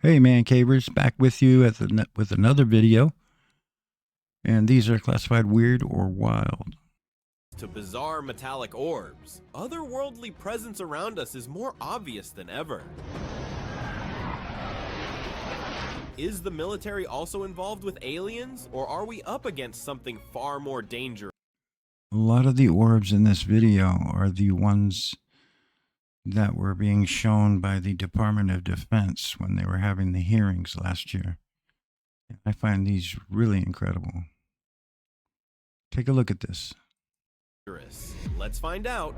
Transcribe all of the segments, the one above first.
Hey man cavers, back with you with another video, and these are classified weird or wild. To bizarre metallic orbs, otherworldly presence around us is more obvious than ever. Is the military also involved with aliens, or are we up against something far more dangerous? A lot of the orbs in this video are the ones that were being shown by the Department of Defense when they were having the hearings last year. I find these really incredible. Take a look at this. Let's find out.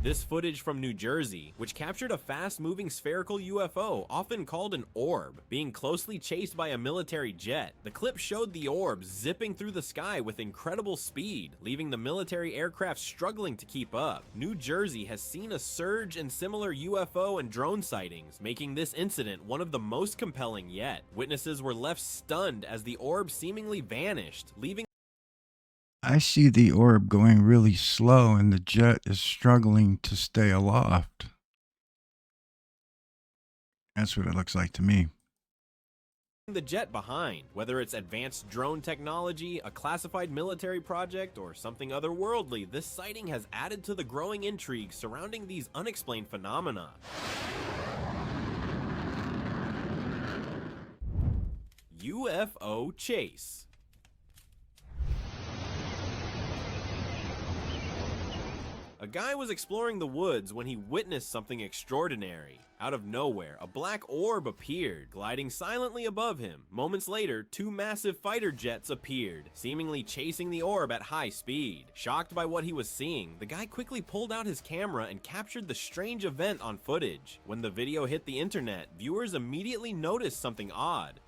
This footage from New Jersey, which captured a fast-moving spherical UFO, often called an orb, being closely chased by a military jet. The clip showed the orb zipping through the sky with incredible speed, leaving the military aircraft struggling to keep up. New Jersey has seen a surge in similar UFO and drone sightings, making this incident one of the most compelling yet. Witnesses were left stunned as the orb seemingly vanished, leaving I see the orb going really slow and the jet is struggling to stay aloft. That's what it looks like to me. the jet behind. Whether it's advanced drone technology, a classified military project, or something otherworldly, this sighting has added to the growing intrigue surrounding these unexplained phenomena. UFO chase. A guy was exploring the woods when he witnessed something extraordinary. Out of nowhere, a black orb appeared, gliding silently above him. Moments later, two massive fighter jets appeared, seemingly chasing the orb at high speed. Shocked by what he was seeing, the guy quickly pulled out his camera and captured the strange event on footage. When the video hit the internet, viewers immediately noticed something odd.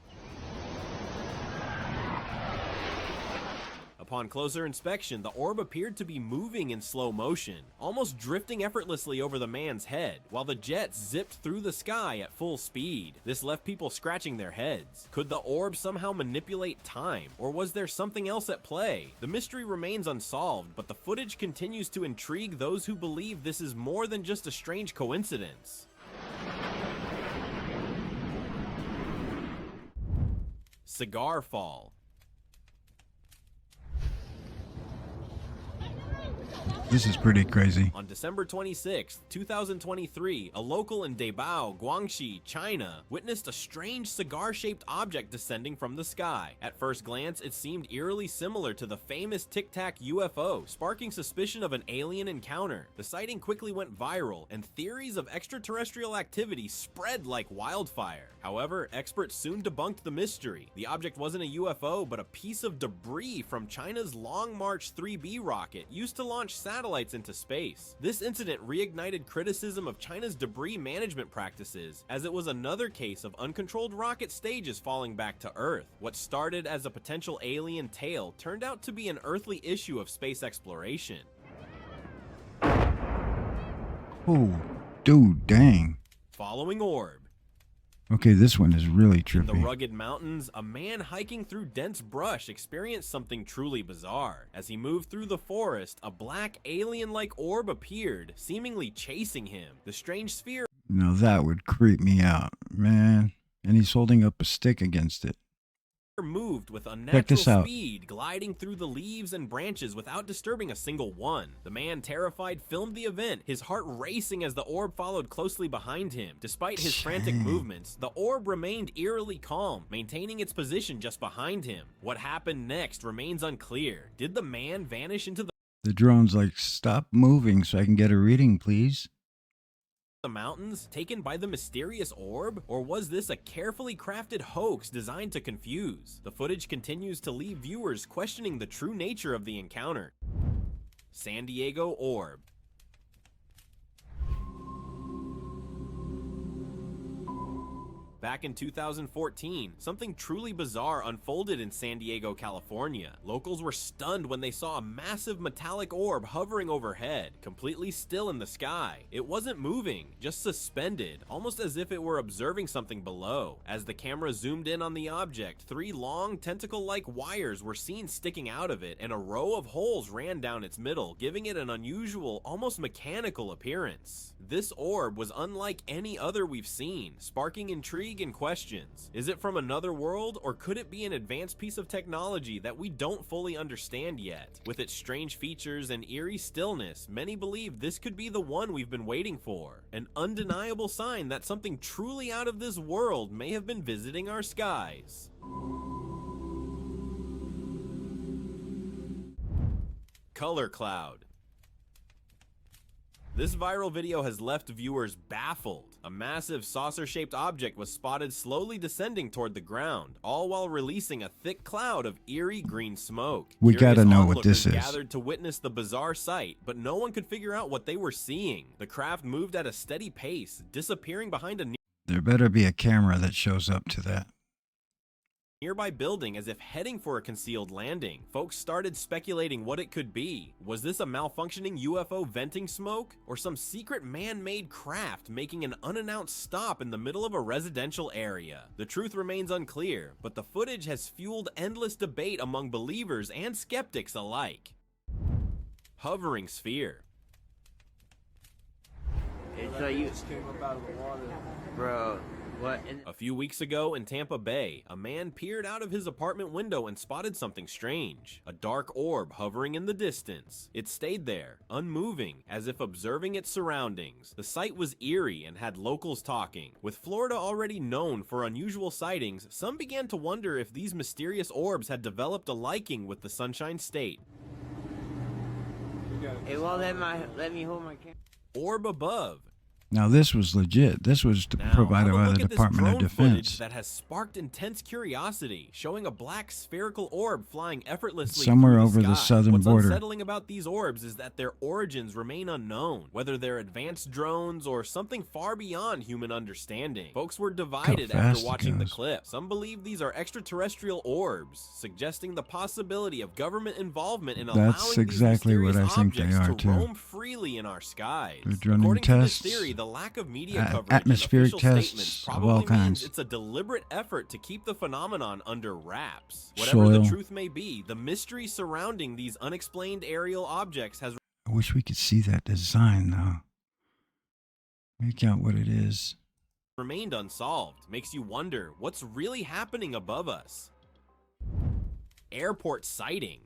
Upon closer inspection, the orb appeared to be moving in slow motion, almost drifting effortlessly over the man's head, while the jet zipped through the sky at full speed. This left people scratching their heads. Could the orb somehow manipulate time, or was there something else at play? The mystery remains unsolved, but the footage continues to intrigue those who believe this is more than just a strange coincidence. Cigar fall. This is pretty crazy. On December 26, 2023, a local in Dabao, Guangxi, China, witnessed a strange cigar-shaped object descending from the sky. At first glance, it seemed eerily similar to the famous Tic Tac UFO, sparking suspicion of an alien encounter. The sighting quickly went viral, and theories of extraterrestrial activity spread like wildfire. However, experts soon debunked the mystery. The object wasn't a UFO, but a piece of debris from China's Long March 3B rocket used to launch satellites into space. This incident reignited criticism of China's debris management practices, as it was another case of uncontrolled rocket stages falling back to Earth. What started as a potential alien tale turned out to be an earthly issue of space exploration. Oh, dude, dang. Following orb. Okay, this one is really In the trippy. rugged mountains, a man hiking through dense brush experienced something truly bizarre. As he moved through the forest, a black alien-like orb appeared, seemingly chasing him. The strange sphere No, that would creep me out, man. And he's holding up a stick against it. moved with Check this unnatural out. speed, gliding through the leaves and branches without disturbing a single one. The man, terrified, filmed the event, his heart racing as the orb followed closely behind him. Despite his frantic movements, the orb remained eerily calm, maintaining its position just behind him. What happened next remains unclear. Did the man vanish into The drone's like, stop moving so I can get a reading, please. the mountains, taken by the mysterious orb? Or was this a carefully crafted hoax designed to confuse? The footage continues to leave viewers questioning the true nature of the encounter. San Diego orb. Back in 2014, something truly bizarre unfolded in San Diego, California. Locals were stunned when they saw a massive metallic orb hovering overhead, completely still in the sky. It wasn't moving, just suspended, almost as if it were observing something below. As the camera zoomed in on the object, 3 long, tentacle-like wires were seen sticking out of it, and a row of holes ran down its middle, giving it an unusual, almost mechanical appearance. This orb was unlike any other we've seen, sparking intrigue and questions. Is it from another world, or could it be an advanced piece of technology that we don't fully understand yet? With its strange features and eerie stillness, many believe this could be the one we've been waiting for, an undeniable sign that something truly out of this world may have been visiting our skies. Color cloud. This viral video has left viewers baffled. A massive saucer-shaped object was spotted slowly descending toward the ground, all while releasing a thick cloud of eerie green smoke. We gotta Curious know what this onlookers is. gathered to witness the bizarre sight, but no one could figure out what they were seeing. The craft moved at a steady pace, disappearing behind a There better be a camera that shows up to that. nearby building as if heading for a concealed landing. Folks started speculating what it could be. Was this a malfunctioning UFO venting smoke? Or some secret man-made craft making an unannounced stop in the middle of a residential area? The truth remains unclear, but the footage has fueled endless debate among believers and skeptics alike. Hovering sphere. It's like you just came up out of the water, bro. What? A few weeks ago in Tampa Bay, a man peered out of his apartment window and spotted something strange. A dark orb hovering in the distance. It stayed there, unmoving, as if observing its surroundings. The sight was eerie and had locals talking. With Florida already known for unusual sightings, some began to wonder if these mysterious orbs had developed a liking with the Sunshine State. It won't let me hold my camera. Orb above. Now this was legit. This was Now, provided have a by look the at this Department of drone footage Defense. that has sparked intense curiosity, showing a black spherical orb flying effortlessly Somewhere through over the sky. southern What's border. unsettling about these orbs is that their origins remain unknown, whether they're advanced drones or something far beyond human understanding. Folks were divided How fast after it watching the goes. clip. Some believe these are extraterrestrial orbs, suggesting the possibility of government involvement in allowing That's these exactly what mysterious I think they objects are, to too. roam freely in our skies. They're running According to this tests, theory, the lack of media coverage atmospheric and official tests statements of probably all means kinds. it's a deliberate effort to keep the phenomenon under wraps. Whatever the Soil. truth may be, the mystery surrounding these unexplained aerial objects has I wish we could see that design now. Make out what it is. remained unsolved. Makes you wonder what's really happening above us. Airport sighting.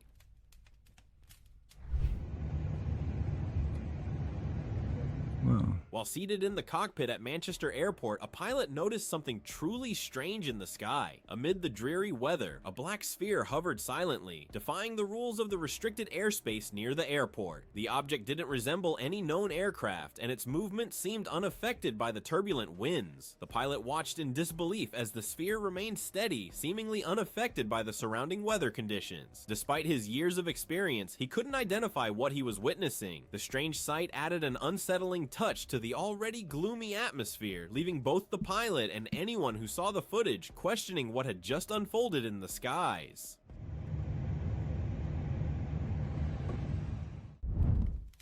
Whoa. While seated in the cockpit at Manchester Airport, a pilot noticed something truly strange in the sky. Amid the dreary weather, a black sphere hovered silently, defying the rules of the restricted airspace near the airport. The object didn't resemble any known aircraft, and its movement seemed unaffected by the turbulent winds. The pilot watched in disbelief as the sphere remained steady, seemingly unaffected by the surrounding weather conditions. Despite his years of experience, he couldn't identify what he was witnessing. The strange sight added an unsettling touch to the already gloomy atmosphere, leaving both the pilot and anyone who saw the footage questioning what had just unfolded in the skies.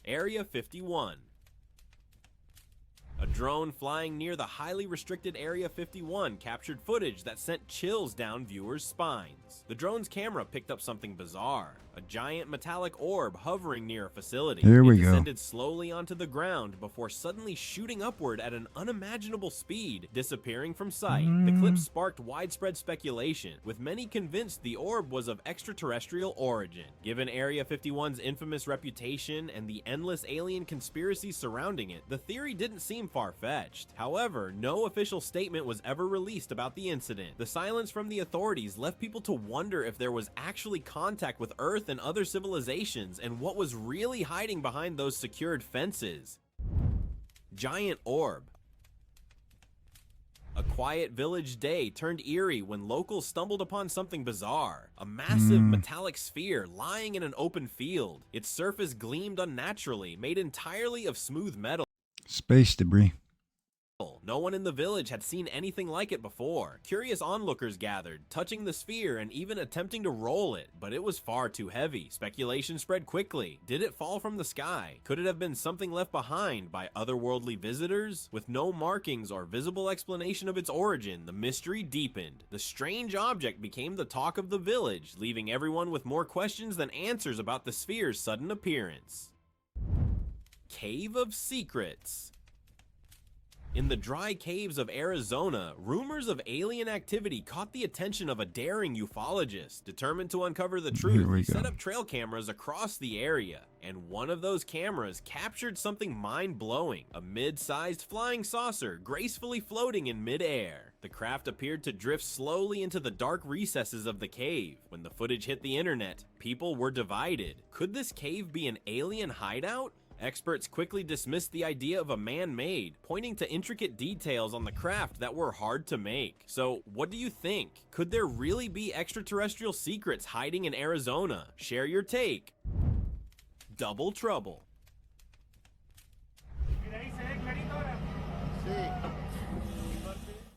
Area 51. A drone flying near the highly restricted Area 51 captured footage that sent chills down viewers' spines. The drone's camera picked up something bizarre. A giant metallic orb hovering near a facility. There we It go. descended slowly onto the ground before suddenly shooting upward at an unimaginable speed, disappearing from sight. The clip sparked widespread speculation, with many convinced the orb was of extraterrestrial origin. Given Area 51's infamous reputation and the endless alien conspiracies surrounding it, the theory didn't seem far-fetched. However, no official statement was ever released about the incident. The silence from the authorities left people to wonder if there was actually contact with Earth and other civilizations, and what was really hiding behind those secured fences. Giant orb. A quiet village day turned eerie when locals stumbled upon something bizarre. A massive metallic sphere lying in an open field. Its surface gleamed unnaturally, made entirely of smooth metal. Space debris. No one in the village had seen anything like it before. Curious onlookers gathered, touching the sphere and even attempting to roll it, but it was far too heavy. Speculation spread quickly. Did it fall from the sky? Could it have been something left behind by otherworldly visitors? With no markings or visible explanation of its origin, the mystery deepened. The strange object became the talk of the village, leaving everyone with more questions than answers about the sphere's sudden appearance. Cave of Secrets. In the dry caves of Arizona, rumors of alien activity caught the attention of a daring ufologist. Determined to uncover the truth, he set up trail cameras across the area, and one of those cameras captured something mind-blowing: a mid-sized flying saucer gracefully floating in mid-air. The craft appeared to drift slowly into the dark recesses of the cave. When the footage hit the internet, people were divided. Could this cave be an alien hideout? Experts quickly dismissed the idea of a man-made, pointing to intricate details on the craft that were hard to make. So, what do you think? Could there really be extraterrestrial secrets hiding in Arizona? Share your take. Double Trouble.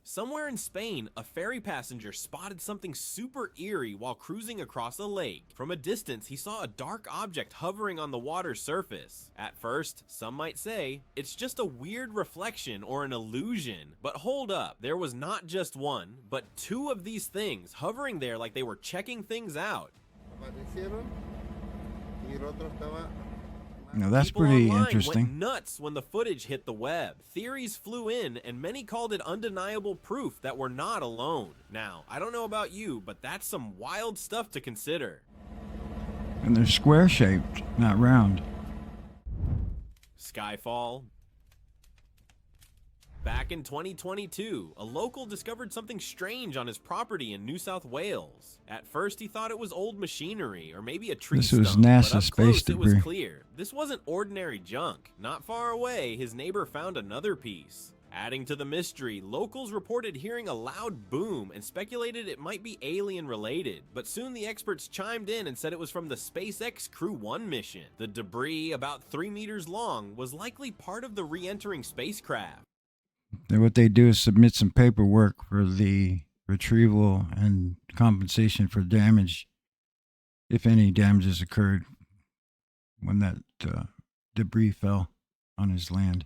Somewhere in Spain, a ferry passenger spotted something super eerie while cruising across a lake. From a distance, he saw a dark object hovering on the water's surface. At first, some might say, it's just a weird reflection or an illusion. But hold up, there was not just one, but two of these things hovering there like they were checking things out. Now that's People pretty online interesting. went nuts when the footage hit the web. Theories flew in, and many called it undeniable proof that we're not alone. Now, I don't know about you, but that's some wild stuff to consider. And they're square-shaped, not round. Skyfall. Back in 2022, a local discovered something strange on his property in New South Wales. At first, he thought it was old machinery or maybe a tree This was stump, NASA but up space close, it was debris. clear. This wasn't ordinary junk. Not far away, his neighbor found another piece. Adding to the mystery, locals reported hearing a loud boom and speculated it might be alien-related. But soon the experts chimed in and said it was from the SpaceX Crew 1 mission. The debris, about 3 meters long, was likely part of the re-entering spacecraft. Then what they do is submit some paperwork for the retrieval and compensation for damage, if any damages occurred when that debris fell on his land.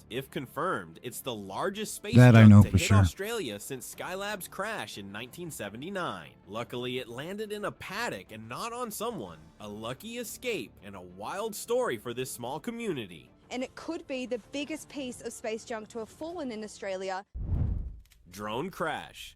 If confirmed, it's the largest space That I junk know to for hit sure. Australia since Skylab's crash in 1979. Luckily, it landed in a paddock and not on someone. A lucky escape and a wild story for this small community. And it could be the biggest piece of space junk to have fallen in Australia. Drone crash.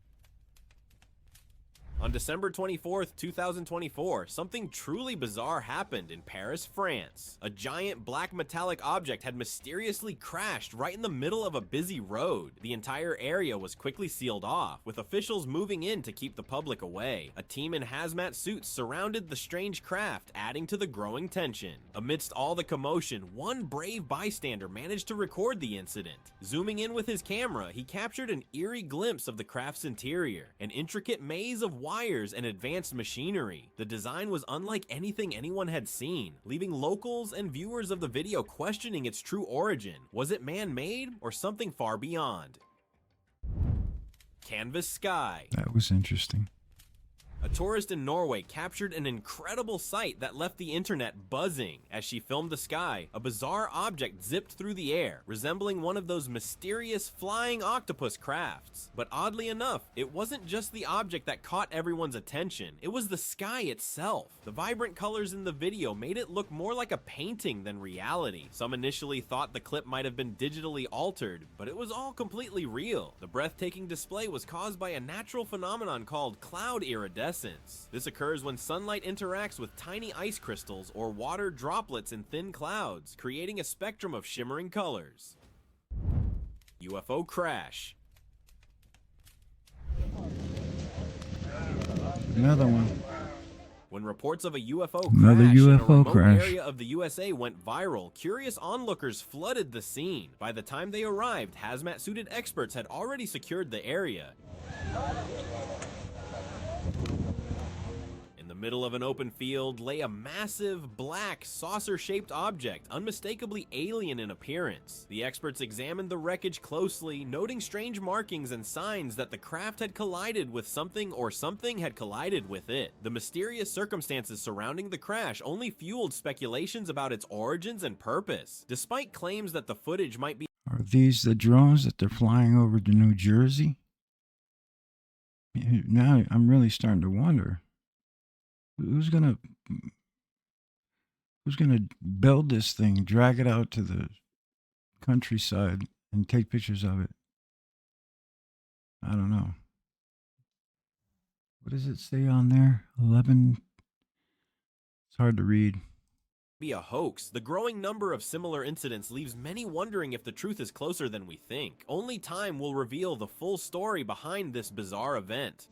On December 24th, 2024, something truly bizarre happened in Paris, France. A giant black metallic object had mysteriously crashed right in the middle of a busy road. The entire area was quickly sealed off, with officials moving in to keep the public away. A team in hazmat suits surrounded the strange craft, adding to the growing tension. Amidst all the commotion, one brave bystander managed to record the incident. Zooming in with his camera, he captured an eerie glimpse of the craft's interior, an intricate maze of wires and advanced machinery. The design was unlike anything anyone had seen, leaving locals and viewers of the video questioning its true origin. Was it man-made or something far beyond? Canvas sky. That was interesting. A tourist in Norway captured an incredible sight that left the internet buzzing. As she filmed the sky, a bizarre object zipped through the air, resembling one of those mysterious flying octopus crafts. But oddly enough, it wasn't just the object that caught everyone's attention, it was the sky itself. The vibrant colors in the video made it look more like a painting than reality. Some initially thought the clip might have been digitally altered, but it was all completely real. The breathtaking display was caused by a natural phenomenon called cloud iridescence. This occurs when sunlight interacts with tiny ice crystals or water droplets in thin clouds, creating a spectrum of shimmering colors. UFO crash. Another one. When reports of a UFO Another crash in a UFO remote crash. area of the USA went viral, curious onlookers flooded the scene. By the time they arrived, hazmat-suited experts had already secured the area. In the middle of an open field lay a massive, black, saucer-shaped object, unmistakably alien in appearance. The experts examined the wreckage closely, noting strange markings and signs that the craft had collided with something or something had collided with it. The mysterious circumstances surrounding the crash only fueled speculations about its origins and purpose, despite claims that the footage might be Are these the drones that they're flying over to New Jersey? Now I'm really starting to wonder who's gonna build this thing, drag it out to the countryside, and take pictures of it. I don't know. What does it say on there? 11. It's hard to read. a hoax. The growing number of similar incidents leaves many wondering if the truth is closer than we think. Only time will reveal the full story behind this bizarre event.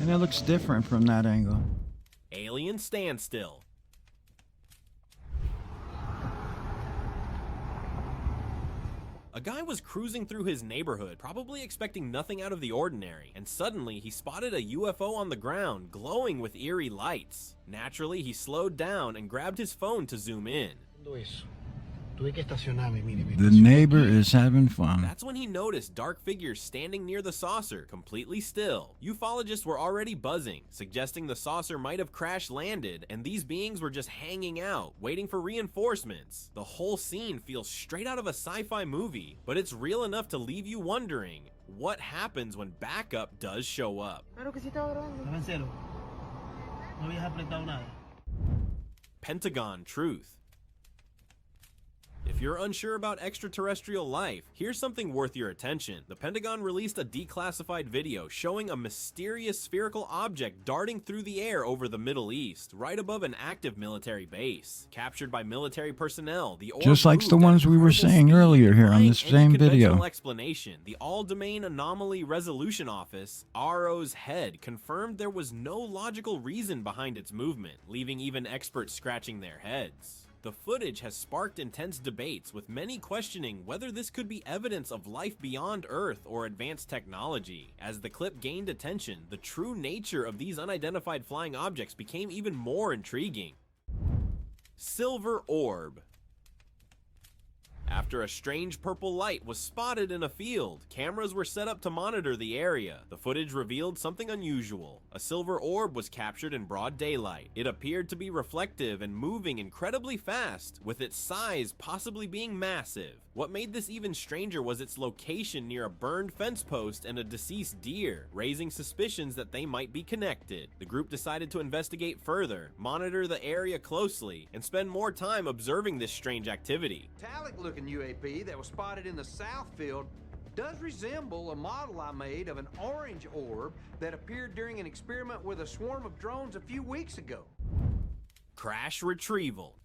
And it looks different from that angle. Alien standstill. A guy was cruising through his neighborhood, probably expecting nothing out of the ordinary, and suddenly he spotted a UFO on the ground, glowing with eerie lights. Naturally, he slowed down and grabbed his phone to zoom in. The neighbor is having fun. That's when he noticed dark figures standing near the saucer, completely still. Ufologists were already buzzing, suggesting the saucer might have crash landed, and these beings were just hanging out, waiting for reinforcements. The whole scene feels straight out of a sci-fi movie, but it's real enough to leave you wondering, what happens when backup does show up? Pentagon truth. If you're unsure about extraterrestrial life, here's something worth your attention. The Pentagon released a declassified video showing a mysterious spherical object darting through the air over the Middle East, right above an active military base. Captured by military personnel, the orb just like the moved at ones we were incredible saying speed, earlier here on defying this any same video. conventional explanation. The All-Domain Anomaly Resolution Office, ARO's head, confirmed there was no logical reason behind its movement, leaving even experts scratching their heads. The footage has sparked intense debates, with many questioning whether this could be evidence of life beyond Earth or advanced technology. As the clip gained attention, the true nature of these unidentified flying objects became even more intriguing. Silver orb. After a strange purple light was spotted in a field, cameras were set up to monitor the area. The footage revealed something unusual. A silver orb was captured in broad daylight. It appeared to be reflective and moving incredibly fast, with its size possibly being massive. What made this even stranger was its location near a burned fence post and a deceased deer, raising suspicions that they might be connected. The group decided to investigate further, monitor the area closely, and spend more time observing this strange activity. Metallic-looking UAP that was spotted in the south field does resemble a model I made of an orange orb that appeared during an experiment with a swarm of drones a few weeks ago. Crash retrieval.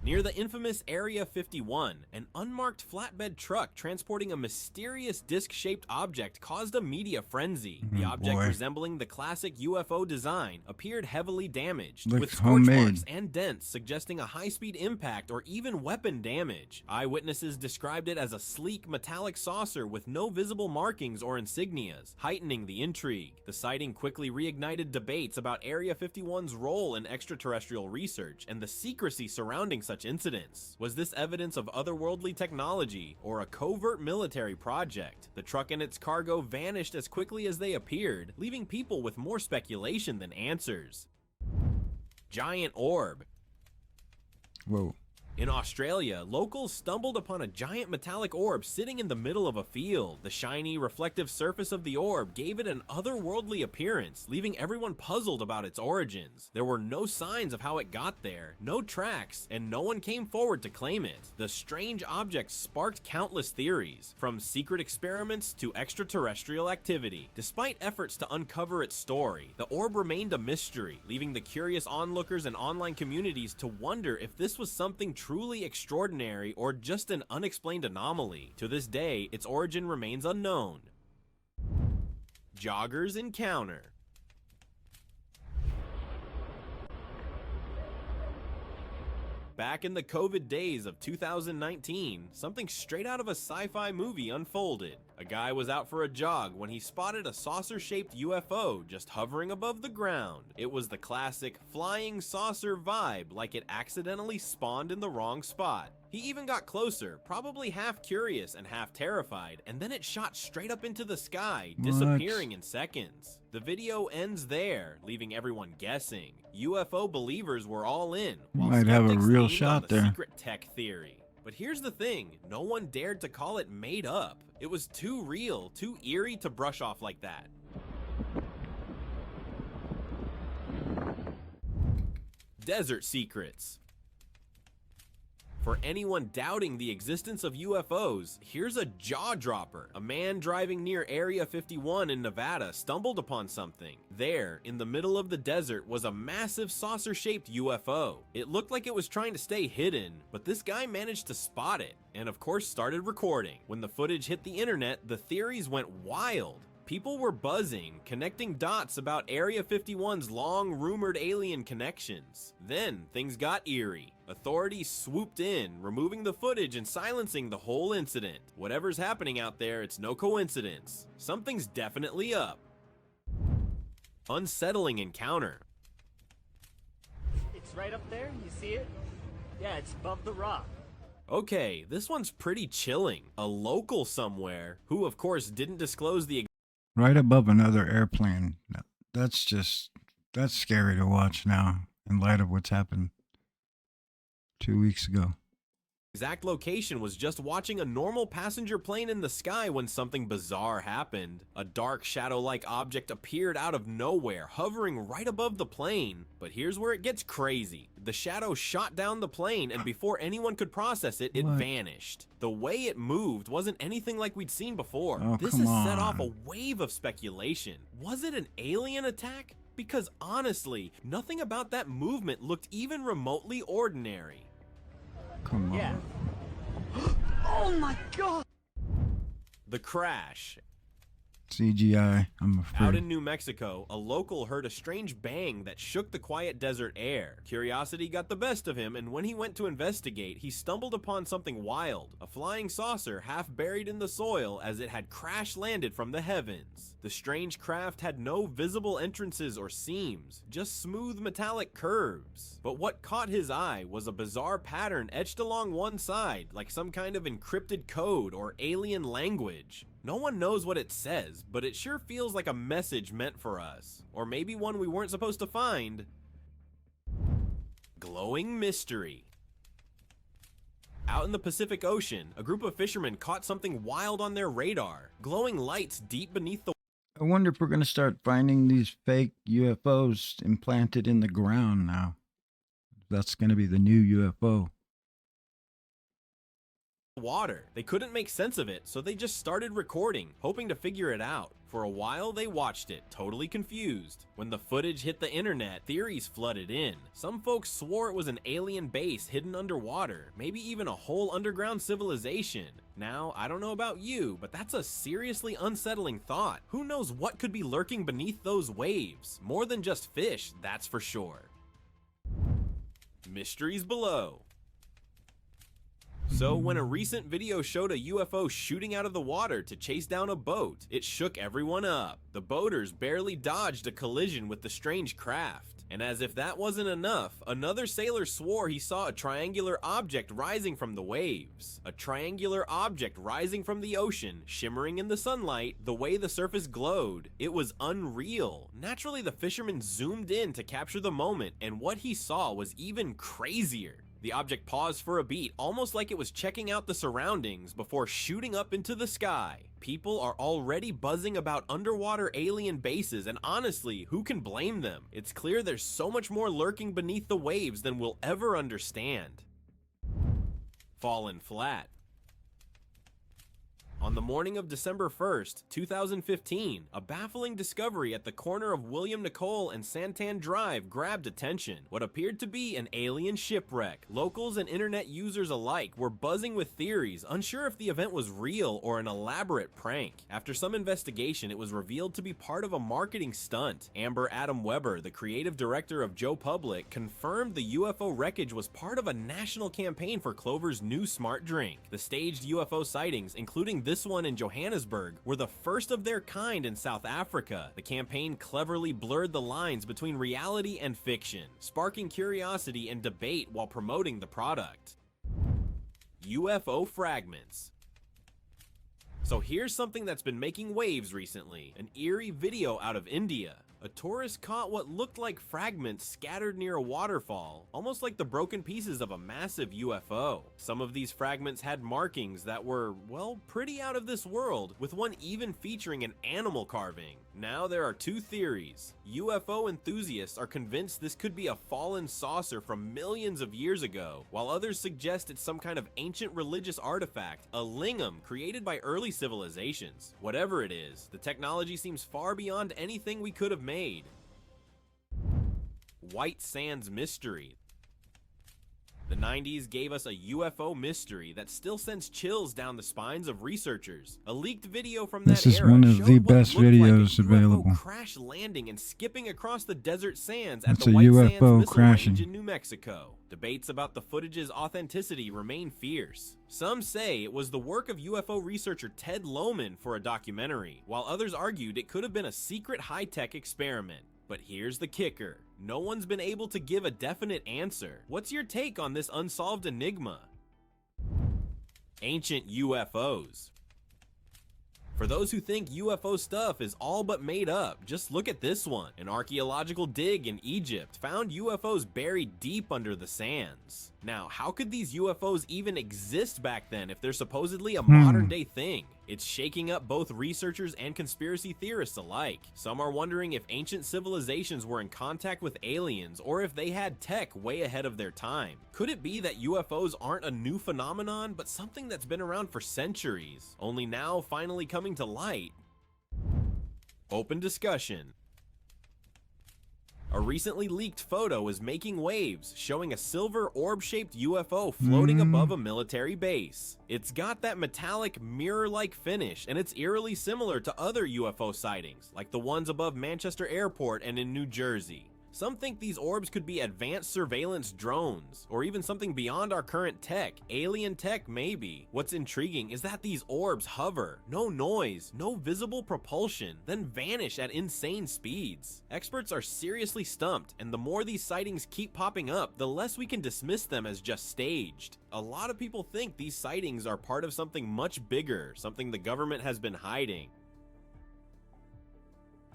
Near the infamous Area 51, an unmarked flatbed truck transporting a mysterious disc-shaped object caused a media frenzy. The object, resembling the classic UFO design, appeared heavily damaged, with scorch marks and dents suggesting a high-speed impact or even weapon damage. Eyewitnesses described it as a sleek metallic saucer with no visible markings or insignias, heightening the intrigue. The sighting quickly reignited debates about Area 51's role in extraterrestrial research and the secrecy surrounding such incidents. Was this evidence of otherworldly technology or a covert military project? The truck and its cargo vanished as quickly as they appeared, leaving people with more speculation than answers. Giant orb. Whoa. In Australia, locals stumbled upon a giant metallic orb sitting in the middle of a field. The shiny, reflective surface of the orb gave it an otherworldly appearance, leaving everyone puzzled about its origins. There were no signs of how it got there, no tracks, and no one came forward to claim it. The strange object sparked countless theories, from secret experiments to extraterrestrial activity. Despite efforts to uncover its story, the orb remained a mystery, leaving the curious onlookers and online communities to wonder if this was something truly extraordinary or just an unexplained anomaly. To this day, its origin remains unknown. Joggers encounter. back in the COVID days of 2019, something straight out of a sci-fi movie unfolded. A guy was out for a jog when he spotted a saucer-shaped UFO just hovering above the ground. It was the classic flying saucer vibe, like it accidentally spawned in the wrong spot. He even got closer, probably half curious and half terrified, and then it shot straight up into the sky, disappearing in seconds. The video ends there, leaving everyone guessing. UFO believers were all in, while Might have a skeptics real leaned shot on the there. secret tech theory. But here's the thing, no one dared to call it made up. It was too real, too eerie to brush off like that. Desert secrets. For anyone doubting the existence of UFOs, here's a jaw-dropper. A man driving near Area 51 in Nevada stumbled upon something. There, in the middle of the desert, was a massive saucer-shaped UFO. It looked like it was trying to stay hidden, but this guy managed to spot it, and of course started recording. When the footage hit the internet, the theories went wild. People were buzzing, connecting dots about Area 51's long-rumored alien connections. Then, things got eerie. Authorities swooped in, removing the footage and silencing the whole incident. Whatever's happening out there, it's no coincidence. Something's definitely up. Unsettling encounter. It's right up there, you see it? Yeah, it's above the rock. Okay, this one's pretty chilling. A local somewhere, who of course didn't disclose the Right above another airplane. That's scary to watch now in light of what's happened 2 weeks ago. exact location, was just watching a normal passenger plane in the sky when something bizarre happened. A dark shadow-like object appeared out of nowhere, hovering right above the plane. But here's where it gets crazy. The shadow shot down the plane, and before anyone could process it, it What? vanished. The way it moved wasn't anything like we'd seen before. Oh, This come has set off a on. wave of speculation. Was it an alien attack? Because honestly, nothing about that movement looked even remotely ordinary. Come on. Yeah. Oh my God! The crash. CGI, I'm afraid. Out in New Mexico, a local heard a strange bang that shook the quiet desert air. Curiosity got the best of him, and when he went to investigate, he stumbled upon something wild. A flying saucer half buried in the soil as it had crash landed from the heavens. The strange craft had no visible entrances or seams, just smooth metallic curves. But what caught his eye was a bizarre pattern etched along one side, like some kind of encrypted code or alien language. No one knows what it says, but it sure feels like a message meant for us. Or maybe one we weren't supposed to find. Glowing mystery. Out in the Pacific Ocean, a group of fishermen caught something wild on their radar. Glowing lights deep beneath the I wonder if we're going to start finding these fake UFOs implanted in the ground now. That's going to be the new UFO. water. They couldn't make sense of it, so they just started recording, hoping to figure it out. For a while, they watched it, totally confused. When the footage hit the internet, theories flooded in. Some folks swore it was an alien base hidden underwater, maybe even a whole underground civilization. Now, I don't know about you, but that's a seriously unsettling thought. Who knows what could be lurking beneath those waves? More than just fish, that's for sure. Mysteries below. So when a recent video showed a UFO shooting out of the water to chase down a boat, it shook everyone up. The boaters barely dodged a collision with the strange craft. And as if that wasn't enough, another sailor swore he saw a triangular object rising from the waves. A triangular object rising from the ocean, shimmering in the sunlight, the way the surface glowed. It was unreal. Naturally, the fisherman zoomed in to capture the moment, and what he saw was even crazier. The object paused for a beat, almost like it was checking out the surroundings before shooting up into the sky. People are already buzzing about underwater alien bases, and honestly, who can blame them? It's clear there's so much more lurking beneath the waves than we'll ever understand. Fallen flat. On the morning of December 1st, 2015, a baffling discovery at the corner of William Nicole and Santan Drive grabbed attention. What appeared to be an alien shipwreck. Locals and internet users alike were buzzing with theories, unsure if the event was real or an elaborate prank. After some investigation, it was revealed to be part of a marketing stunt. Amber Adam Weber, the creative director of Joe Public, confirmed the UFO wreckage was part of a national campaign for Clover's new smart drink. The staged UFO sightings, including this one in Johannesburg, were the first of their kind in South Africa. The campaign cleverly blurred the lines between reality and fiction, sparking curiosity and debate while promoting the product. UFO fragments. So here's something that's been making waves recently, an eerie video out of India. A tourist caught what looked like fragments scattered near a waterfall, almost like the broken pieces of a massive UFO. Some of these fragments had markings that were, well, pretty out of this world, with one even featuring an animal carving. Now there are two theories. UFO enthusiasts are convinced this could be a fallen saucer from millions of years ago, while others suggest it's some kind of ancient religious artifact, a lingam created by early civilizations. Whatever it is, the technology seems far beyond anything we could have made. White Sands Mystery. The 90s gave us a UFO mystery that still sends chills down the spines of researchers. A leaked video from that era This is one of showed the what best looked like a videos UFO available. crash landing and skipping across the desert sands at It's the a White UFO Sands Missile crashing. Range in New Mexico. Debates about the footage's authenticity remain fierce. Some say it was the work of UFO researcher Ted Lohman for a documentary, while others argued it could have been a secret high-tech experiment. But here's the kicker. No one's been able to give a definite answer. What's your take on this unsolved enigma? Ancient UFOs. For those who think UFO stuff is all but made up, just look at this one. An archaeological dig in Egypt found UFOs buried deep under the sands. Now, how could these UFOs even exist back then if they're supposedly a modern day thing? It's shaking up both researchers and conspiracy theorists alike. Some are wondering if ancient civilizations were in contact with aliens or if they had tech way ahead of their time. Could it be that UFOs aren't a new phenomenon, but something that's been around for centuries, only now finally coming to light? Open discussion. A recently leaked photo is making waves, showing a silver orb-shaped UFO floating above a military base. It's got that metallic, mirror-like finish, and it's eerily similar to other UFO sightings, like the ones above Manchester Airport and in New Jersey. Some think these orbs could be advanced surveillance drones, or even something beyond our current tech, alien tech maybe. What's intriguing is that these orbs hover, no noise, no visible propulsion, then vanish at insane speeds. Experts are seriously stumped, and the more these sightings keep popping up, the less we can dismiss them as just staged. A lot of people think these sightings are part of something much bigger, something the government has been hiding.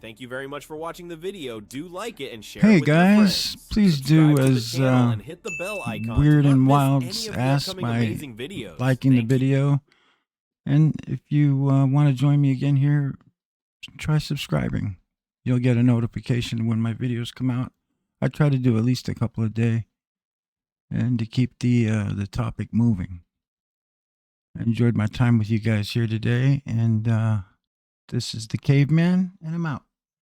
Thank you very much for watching the video. Do like it and share it with your friends. Please Subscribe do to the as channel and hit the bell icon Weird to not and miss Wilds any of the asked upcoming by amazing videos. liking the Thank you. video. And if you want to join me again here, try subscribing. You'll get a notification when my videos come out. I try to do at least a couple a day, and to keep the topic moving. I enjoyed my time with you guys here today, and this is the Caveman, and I'm out.